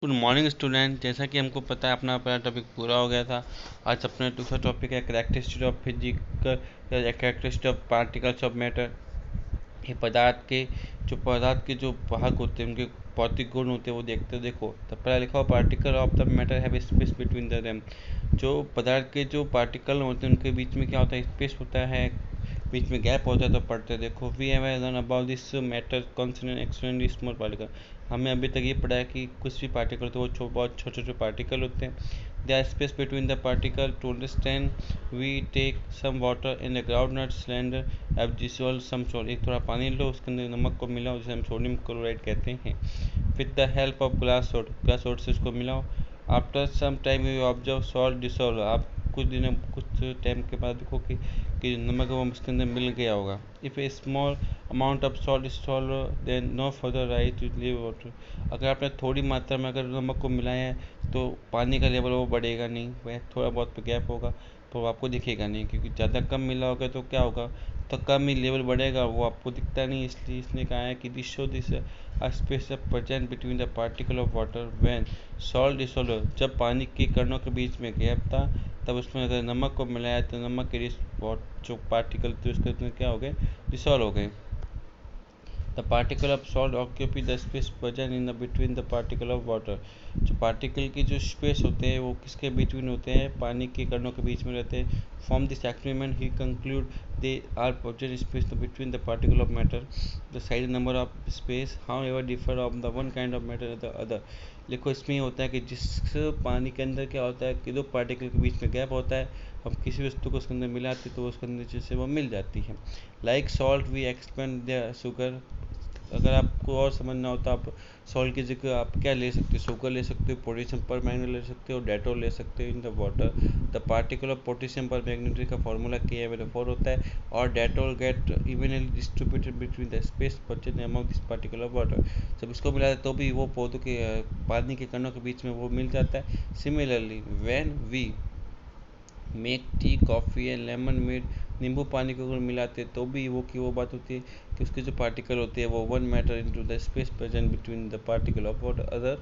Good morning student. जैसा कि हमको पता है अपना पहला टॉपिक पूरा हो गया था। आज अपना दूसरा टॉपिक है characteristic of physical characteristic of particles of matter. ये पदार्थ के जो वाहक होते हैं उनके भौतिक गुण होते हैं वो देखते हैं। देखो तो पहला लिखा हुआ particle of the matter have space between them. जो पदार्थ के जो पार्टिकल होते हैं उनके बीच में क्या होता है, स्पेस होता है, बीच में गैप होता है। तो पढ़ते हैं। देखो we have learn about this matter consonant extremely small particle. हमने अभी तक ये पढ़ा है कि कुछ भी पार्टिकल होते हैं वो बहुत छोटे छोटे पार्टिकल होते हैं। The space between the particle to understand we take some water in the ground nut cylinder अब डिसॉल्व सम सॉल्ट। एक थोड़ा पानी लो, उसके अंदर नमक को मिलाओ जिसे हम सोडियम क्लोराइड कहते हैं। With the help of glass rod से उसको मिलाओ। After some time you observe salt dissolve. आप कुछ टाइम के बाद देखो कि नमक वो उसके अंदर मिल गया होगा। If a small amount of salt dissolve then no further rise to leave water. अगर आपने थोड़ी मात्रा में अगर नमक को मिलाया है तो पानी का लेवल वो बढ़ेगा नहीं, वह थोड़ा बहुत पे गैप होगा तो आपको दिखेगा नहीं, क्योंकि ज़्यादा कम मिला होगा तो क्या होगा, तो कम ही लेवल बढ़ेगा, वो आपको दिखता नहीं। इसलिए इसने कहा है कि this show this space present between the particle of water when salt dissolve. जब पानी के कणों के बीच में गैप था तब उसमें अगर नमक को मिलाया तो नमक के जो पार्टिकल थे उसके अंदर क्या हो गए, डिसॉल्व हो गए। The particle of salt occupy the space present in the between the particle of water. जो पार्टिकल की जो स्पेस होते हैं वो किसके बिटवीन होते हैं, पानी के कणों के बीच में रहते हैं। From this experiment he conclude they are present space between the particle of matter. The size number of space however differ of the one kind of matter the other. देखो इसमें ये होता है कि जिस पानी के अंदर क्या होता है कि दो पार्टिकल के बीच में गैप होता है, हम किसी वस्तु को उसके अंदर मिलाते तो उसके अंदर से वो मिल जाती है। Like salt we expand the sugar. अगर आपको और समझना हो तो आप सॉल्ट की जगह आप क्या ले सकते हो, शुगर ले सकते हो, पोटेशियम पर मैग्नेट ले सकते हो, डेटोल ले सकते हो in the water. The particle of potassium permanganate का फॉर्मूला KmNO4 होता है और Dettol get evenly distributed between the space present among this particle of water. जब इसको मिलाते तो भी वो पौधों के पानी के कणों के बीच में वो मिल जाता है। Similarly when we make tea coffee and lemonade, नींबू पानी को अगर मिलाते तो भी वो बात होती है कि उसके जो पार्टिकल होते हैं वो one matter into the space present between the particle of what other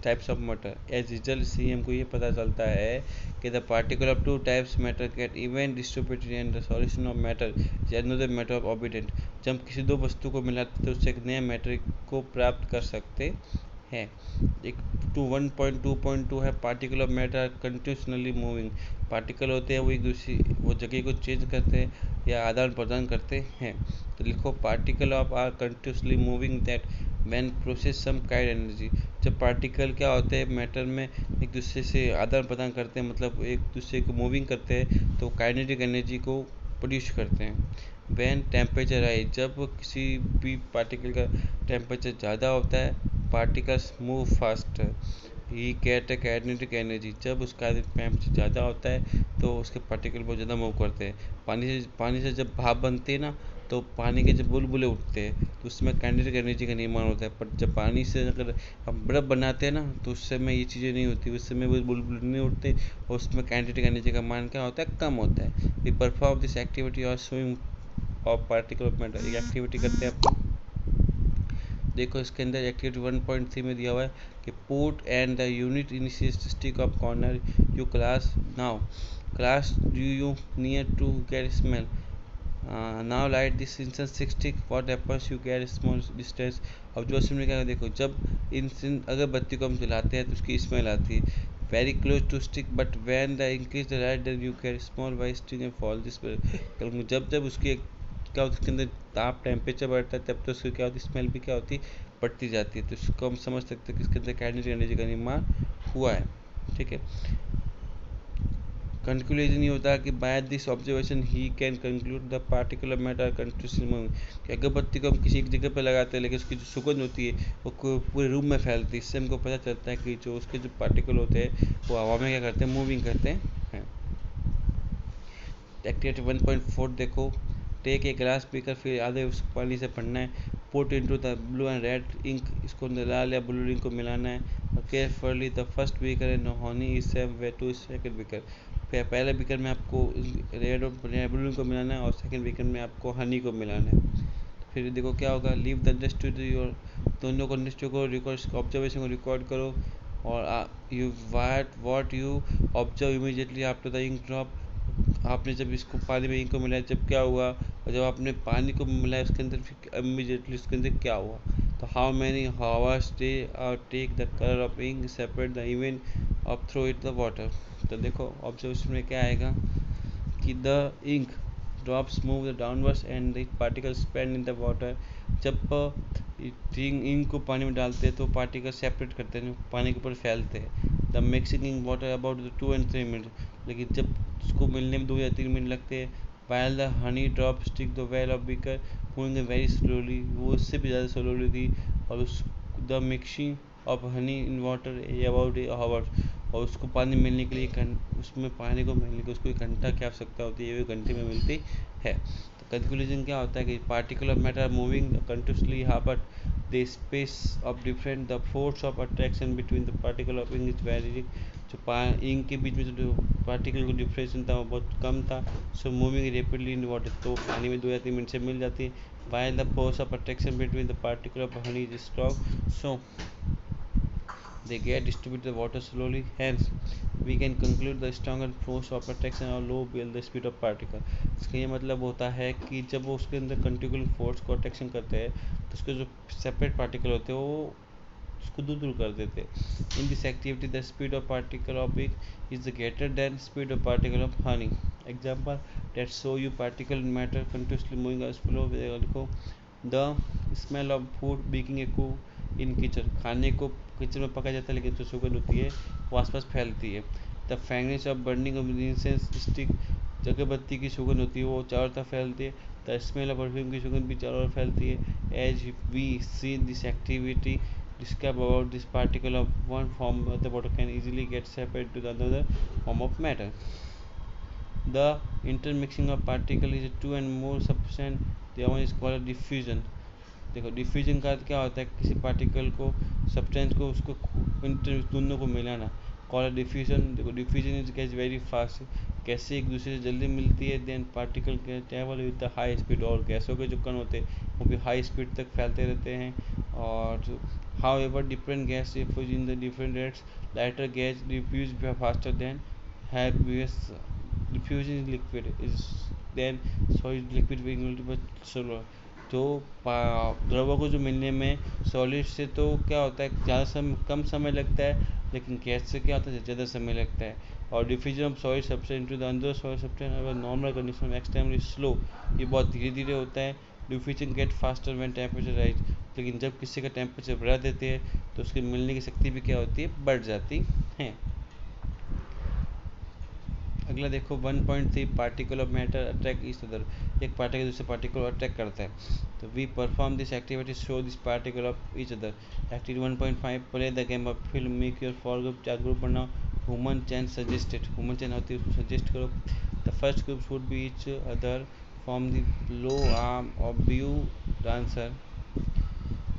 types of matter. As result से हमको ये पता चलता है कि the particle of two types matter get even distributed and the solution of matter is another matter of ऑर्बिटेंट। जब हम किसी दो वस्तु को मिलाते तो उससे एक नए मैटर को प्राप्त कर सकते हैं। एक 1.2.2 है particle of matter continuously moving. Particle होते हैं वो एक दूसरी वो जगह को चेंज करते हैं या आदान प्रदान करते हैं। तो लिखो particle of are continuously moving that when process some kind energy. जब पार्टिकल क्या होते हैं मैटर में एक दूसरे से आदान प्रदान करते हैं, मतलब एक दूसरे को मूविंग करते हैं तो काइनेटिक एनर्जी को प्रोड्यूस करते हैं। व्हेन टेम्परेचर राइज, जब किसी भी पार्टिकल का टेम्परेचर ज़्यादा होता है पार्टिकल्स मूव फास्टर ही गेट काइनेटिक एनर्जी। जब उसका टेम्परेचर ज़्यादा होता है तो उसके पार्टिकल बहुत ज़्यादा मूव करते हैं। पानी से जब भाप बनती है ना तो पानी के जब बुलबुले उठते हैं तो उसमें काइनेटिक एनर्जी का निर्माण होता है। पर जब पानी से अगर हम बर्फ़ बनाते हैं ना तो उस समय ये चीज़ें नहीं होती, उस समय वो बुलबुले नहीं उठते और उसमें काइनेटिक एनर्जी का मान क्या होता है, कम होता है। वी परफॉर्म दिस एक्टिविटी और swing of particle of matter. एक एक्टिविटी करते हैं आप। देखो इसके अंदर एक्टिविटी 1.3 में दिया हुआ है कि put and the unit initialistic of corner you class now class do you near to get smell now light this incense stick what happens you get small distance. अब जो उसमें क्या देखो जब इंसेंस अगरबत्ती को हम जलाते हैं तो उसकी स्मेल आती है very close to stick but when the increase the light then you get small white sting and fall this. जब जब उसकी क्या होता है उसके अंदर ताप टेम्परेचर बढ़ता है तब तो उसकी क्या होती है स्मेल भी क्या होती है बढ़ती जाती है। तो इसको हम समझ सकते हैं कि इसके अंदर काइनेटिक एनर्जी का निर्माण हुआ है। ठीक है, कंक्लूजन ये होता है कि by this observation he can conclude the particular matter कंट्रीशन मूविंग। कि अगरबत्ती को हम किसी एक जगह पर लगाते हैं लेकिन उसकी जो सुगंध होती है वो पूरे रूम में फैलती है। इससे हमको पता चलता है कि जो उसके जो पार्टिकल होते हैं वो हवा में क्या करते हैं, मूविंग करते हैं। एक्टिविटी 1.4 देखो टेक ए ग्लास पीकर फिर आधे उस पानी से भरना है। Put into the blue and red ink, इसको लाल या ब्लू इंक को मिलाना है। और carefully the first beaker and honey is same way to second beaker. पहले बीकर में आपको रेड और ब्लू इंक को मिलाना है और सेकंड बीकर में आपको हनी को मिलाना है। फिर देखो क्या होगा, लीव द अंडरस्टूड योर, दोनों को अंडरस्टूड को रिकॉर्ड ऑब्जर्वेशन को रिकॉर्ड करो, और you what you observe immediately after the ink drop. आपने जब इसको पानी में इंक को मिलाया जब क्या हुआ, और जब आपने पानी को मिलाया उसके अंदर फिर इमीडिएटली उसके अंदर क्या हुआ। तो how many hours they take the colour of ink separate the event of throughout the water. तो देखो ऑब्जर्वेशन में क्या आएगा कि the ink drops move the downwards and the particles spend in the water. जब ink को पानी में डालते हैं तो पार्टिकल सेपरेट करते हैं, पानी के ऊपर फैलते हैं। The mixing ink water about 2 and 3 minute, लेकिन जब उसको मिलने में 2 या 3 मिनट लगते हैं। While the honey drop stick the well of beaker moving very slowly, वो उससे भी ज़्यादा स्लोली थी। और उस the mixing of honey in water about a hour, और उसको पानी मिलने के लिए उसमें पानी को मिलने के उसको 1 घंटा की आवश्यकता होती है, 1 घंटे में मिलती है। तो कंक्लूजन क्या होता है कि particle of matter moving continuously, हाँ but the space of different, the force of attraction between the particle of ink is very, जो इंक के बीच में जो पार्टिकल का डिफ्रेंशन था वो बहुत कम था। So moving rapidly in water, तो पानी में 2 या 3 मिनट से मिल जाती है। While the force of attraction between the particle of honey is strong, so they get distribute the water slowly, hence we can conclude the stronger force of attraction or low will the speed of particle। इसका ये मतलब होता है कि जब वो उसके अंदर कंटिन्यूअल फोर्स को अट्रैक्शन करते हैं तो उसके जो सेपरेट पार्टिकल होते हैं वो उसको दूर दूर कर देते हैं। In this activity the speed of particle of it is greater than speed of particle of honey. Example that show you particle matter continuously moving as flow। लिखो the smell of food baking a कू in kitchen, खाने को kitchen में पकाया जाता है लेकिन जो सुगंध होती है वो आसपास फैलती है। The fragrance of burning of incense stick, अगरबत्ती की सुगंध होती है वो चारों तरफ फैलती है। द स्मेल ऑफ परफ्यूम की सुगंध भी चारों ओर फैलती है। As we see this activity describe about this particle of one form of the water can easily get separated to the another form of matter। The intermixing of particle is 2 and more substance, the one is called diffusion। देखो diffusion का अर्थ क्या होता है, किसी particle को substance को उसको दोनों को मिलाना, कॉल डिफ्यूजन। देखो diffusion is gas very fast, कैसे एक दूसरे से जल्दी मिलती है। देन पार्टिकल के travel with the high speed, और गैसों के जो कण होते हैं वो भी हाई स्पीड तक फैलते रहते हैं। और however different gas diffuse in the different rates, lighter gas diffuse faster than heavier diffusion is liquid is than solid liquid solar. तो द्रव्यों को जो मिलने में सॉलिड से तो क्या होता है कम समय लगता है, लेकिन गैस से क्या होता है ज़्यादा समय लगता है। और diffusion of solid substance into the another solid substance अगर नॉर्मल कंडीशन में एक्सट्रीमली स्लो, ये बहुत धीरे धीरे होता है। Diffusion get faster when temperature rise, लेकिन जब किसी का टेम्परेचर बढ़ा देते हैं तो उसकी मिलने की शक्ति भी क्या होती है, बढ़ जाती है। अगला देखो 1.3 particle of matter attract each other, एक पार्टिकल दूसरे पार्टिकल को अट्रैक्ट करता है। तो we perform this activity show this particle of each other. Activity 1.5 play the game of film make your for group, 4 group बनाओ। Human chain suggested, human chain होती है उसको सजेस्ट करो। The first group should be each other from the low arm of view dancer.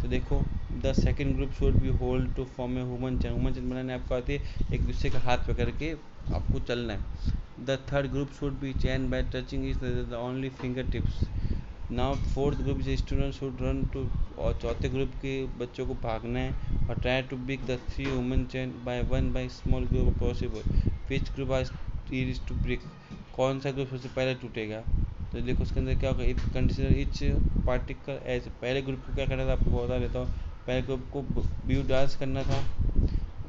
तो देखो the second group should be hold to form a human chain, human chain बनाने आपको आती है, एक दूसरे का हाथ पकड़ के आपको चलना है। The third group should be chain by touching is the only finger tips. Now fourth group is student should run to, और चौथे ग्रुप के बच्चों को भागना है और try to big the 3 human chain by one by small group possible. Which group are is to break, कौन सा ग्रुप सबसे पहले टूटेगा। तो देखो उसके अंदर क्या होगा, if consider each particle as, पहले ग्रुप को क्या करना था आपको बता देता हूँ। पहले ग्रुप को व्यू डांस करना था,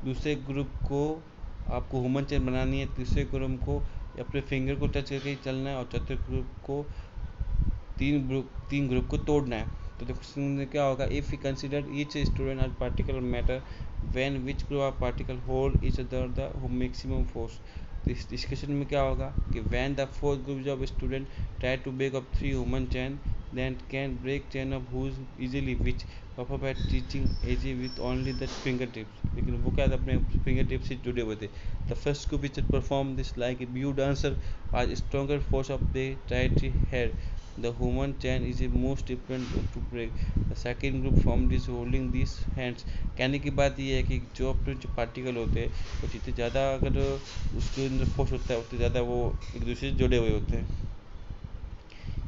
दूसरे ग्रुप को आपको ह्यूमन चेन बनानी है, तीसरे ग्रुप को अपने फिंगर को टच करके ही चलना है, और चौथे ग्रुप को तीन ग्रुप को तोड़ना है। तो देखो इसमें क्या होगा, if you consider each student are particle matter when which group of particle hold each other the maximum force. तो इस डिस्कशन में क्या होगा कि when the fourth group of student try to break up 3 human chain then can break chain of whose easily which perform by teaching easy with only the fingertips। लेकिन वो क्या अपने फिंगर टिप से जुड़े हुए थे। The first group which perform this like a view dancer आज stronger force of the right head, the human chain is a most different to break. The second group form this holding this hands. कहने की बात ये है कि जो अपने जो पार्टिकल होते हैं वो जितने ज़्यादा अगर उसके अंदर फोर्स होता है उतने ज़्यादा वो एक दूसरे से जुड़े हुए होते हैं।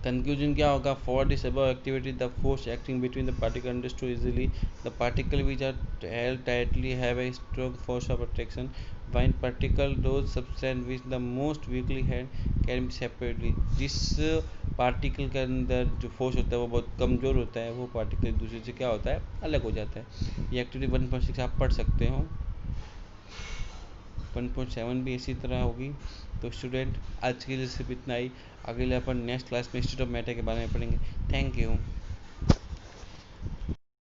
कंक्लूजन क्या होगा? For this above activity the force acting between the particle understood easily, the particle which are held tightly have a strong force of attraction, while particle those substance which the most weakly held can be separately. जिस particle के अंदर जो force होता है वो बहुत कमज़ोर होता है, वो पार्टिकल एक दूसरे से क्या होता है, अलग हो जाता है। ये एक्टिविटी 1.6 आप पढ़ सकते हो। 1.7 भी इसी तरह होगी। तो स्टूडेंट आज के लिए सिर्फ इतना ही। अगले अपन नेक्स्ट क्लास में स्टेट ऑफ मैटर के बारे में पढ़ेंगे। Thank you.